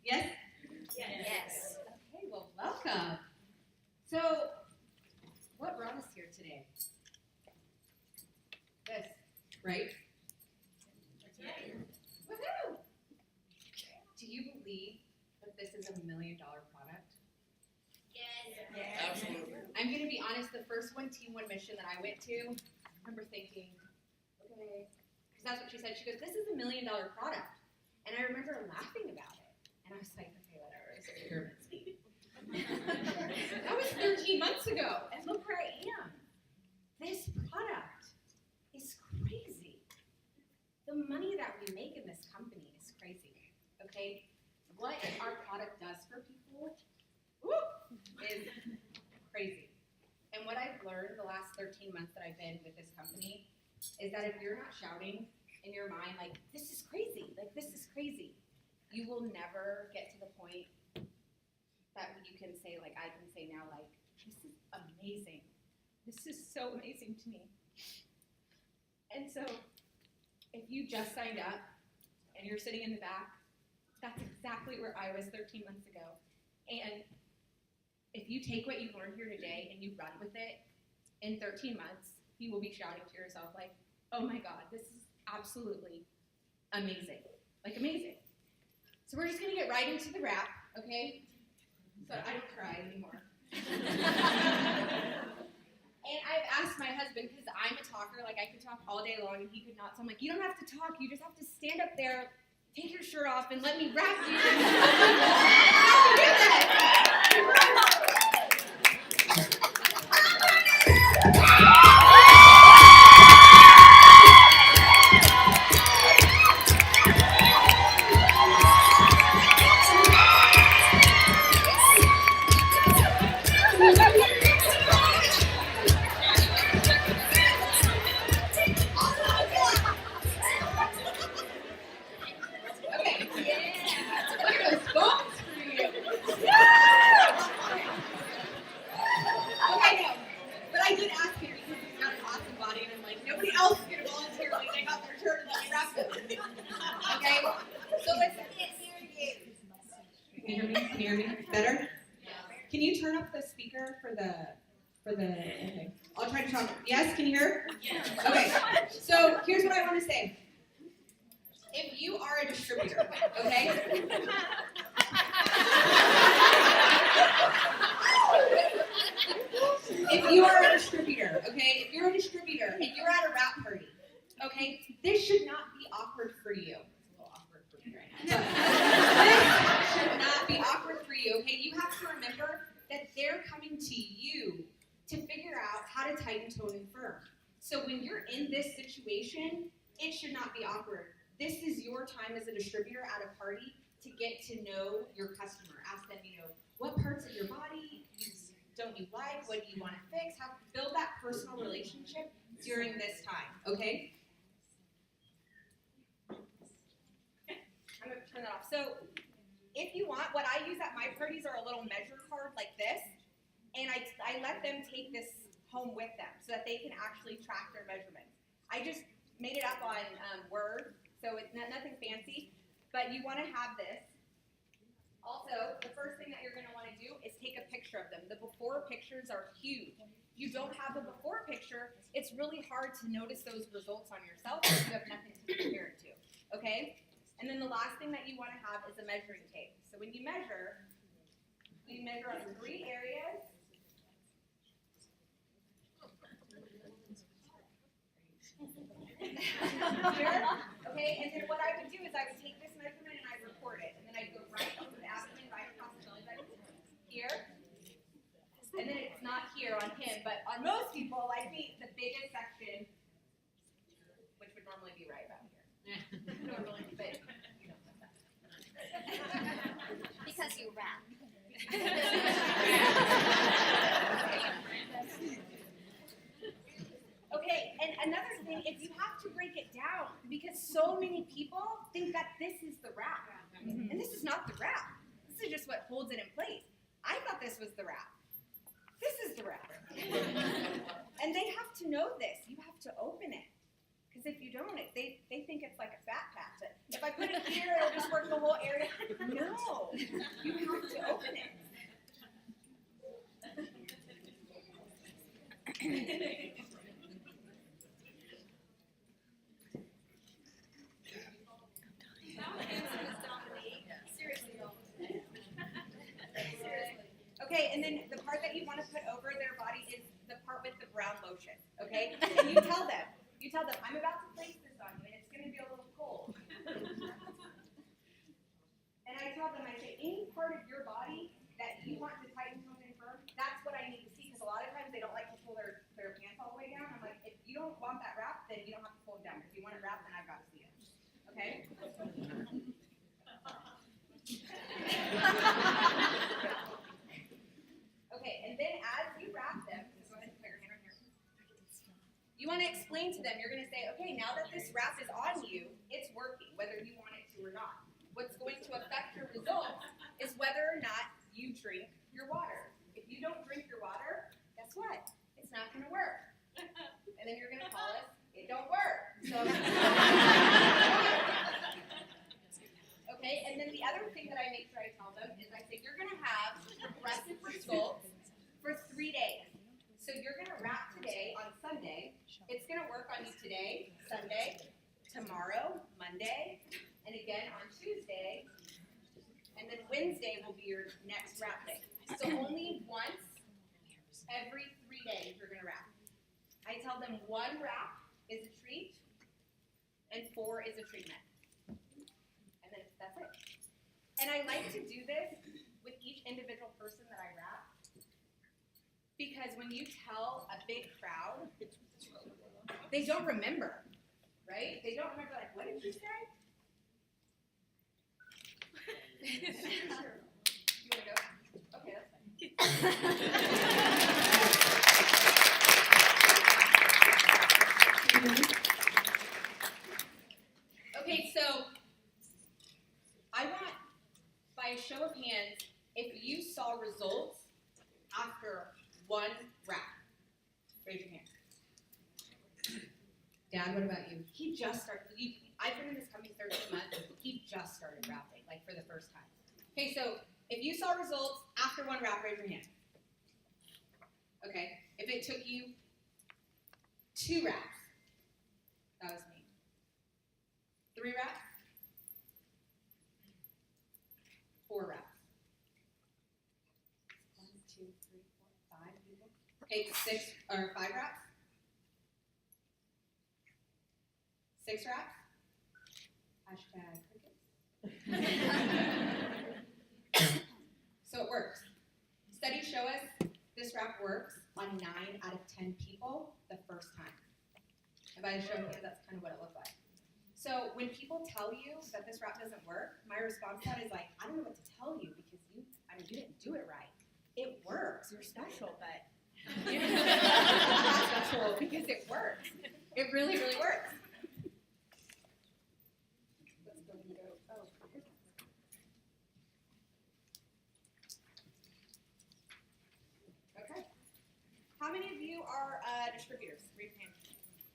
Yes? Yes. Okay, well, welcome. So, what brought us here today? This, right? Woohoo! Do you believe that this is $1 million product? Yes. Absolutely. I'm going to be honest, the first Team One mission that I went to, I remember thinking, okay, because that's what she said. She goes, this is $1 million product. And I remember laughing about it. And I was like, okay, whatever, it's a pyramid scheme. That was 13 months ago. And look where I am. This product is crazy. The money that we make in this company is crazy. Okay? What our product does for people is crazy. And what I've learned the last 13 months that I've been with this company is that if you're not shouting in your mind, like, this is crazy, you will never get to the point that you can say, like I can say now, like, this is amazing. This is so amazing to me. And so, if you just signed up and you're sitting in the back, that's exactly where I was 13 months ago. And if you take what you've learned here today and you run with it, in 13 months, you will be shouting to yourself like, oh my God, this is absolutely amazing. Like amazing. So we're just going to get right into the wrap, okay? So I don't cry anymore. And I've asked my husband, because I'm a talker, like I could talk all day long and he could not. So I'm like, you don't have to talk, you just have to stand up there, take your shirt off, and let me wrap you. How do you do that? Okay. Look at those bones for you. Okay, no. But I did ask him because he's got an awesome body, and I'm like, nobody else is going to volunteer when they got their shirt and let me wrap them. Okay? So listen. Can you hear me? Can you hear me? Better? Can you turn up the speaker for the okay. I'll try to talk. Yes, can you hear? Yes. Okay. So here's what I want to say. If you are a distributor, okay? If you are a distributor, okay? If you're a distributor and you're at a wrap party, okay? This should not be awkward for you. It's a little awkward for me right now. But this should not be awkward for you, okay? You have to remember that they're coming to you to figure out how to tighten, tone, and firm. So when you're in this situation, it should not be awkward. This is your time as a distributor at a party to get to know your customer. Ask them, what parts of your body don't you like? What do you want to fix? Build that personal relationship during this time, okay? I'm going to turn that off. So if you want, what I use at my parties are a little measure card like this, and I let them take this home with them so that they can actually track their measurements. I just made it up on Word. So it's nothing fancy, but you want to have this. Also, the first thing that you're going to want to do is take a picture of them. The before pictures are huge. If you don't have a before picture, it's really hard to notice those results on yourself if you have nothing to compare it to, okay? And then the last thing that you want to have is a measuring tape. So when you measure, we measure on 3 areas. Here, okay, and then what I would do is I would take this measurement and I'd record it, and then I'd go right over the abdomen, right across the belly button, here, and then it's not here on him, but on most people, like me, the biggest section, which would normally be right about here. Normally, but you know. Because you rap. Okay, and another thing is you have to break it down because so many people think that this is the wrap. And this is not the wrap. This is just what holds it in place. I thought this was the wrap. This is the wrap. And they have to know this. You have to open it. Because if you don't, they think it's like a fat patch. If I put it here, it'll just work the whole area. No, you have to open it. Okay, and then the part that you want to put over their body is the part with the brown lotion, okay? And you tell them, I'm about to place this on you, and it's going to be a little cold. And I tell them, I say, any part of your body that you want to tighten, tone, and firm, that's what I need to see, because a lot of times they don't like to pull their pants all the way down. I'm like, if you don't want that wrap, then you don't have to pull it down. If you want it wrapped, then I've got to see it, okay? Okay, and then as you wrap them, go ahead and put your hand right here. You want to explain to them, you're going to say, okay, now that this wrap is on you, it's working, whether you want it to or not. What's going to affect your results is whether or not you drink your water. If you don't drink your water, guess what? It's not going to work. And then you're going to call us, it don't work. So, okay, and then the other thing that I make sure I tell them is I say, you're going to have progressive results for 3 days. So you're going to wrap today on Sunday. It's going to work on you today, Sunday, tomorrow, Monday, and again on Tuesday, and then Wednesday will be your next wrap day. So only once every 3 days you're going to wrap. I tell them 1 wrap is a treat, and 4 is a treatment. And then that's it. And I like to do this with each individual person that I wrap, because when you tell a big crowd, they don't remember, right? They don't remember, like, what did you say? You want to go? Okay, that's fine. Okay, so I want, by a show of hands, if you saw results after 1 wrap. Raise your hand. Dad, what about you? He just started. I've been in this company 13 months. He just started wrapping, like for the first time. Okay, so if you saw results after 1 wrap, raise your hand. Okay, if it took you 2 wraps, that was me. 3 wraps, 4 wraps. 1, 2, 3, 4, 5 people. Okay, 6 or 5 wraps. 6 wraps. Hashtag crickets. So it works. Studies show us this wrap works on 9 out of 10 people the first time. If I show you, that's kind of what it looked like. So when people tell you that this wrap doesn't work, my response to that is like, I don't know what to tell you because you didn't do it right. It works. You're special, but you're not special because it works. It really, really works. Okay. How many of you are distributors? Raise your hand.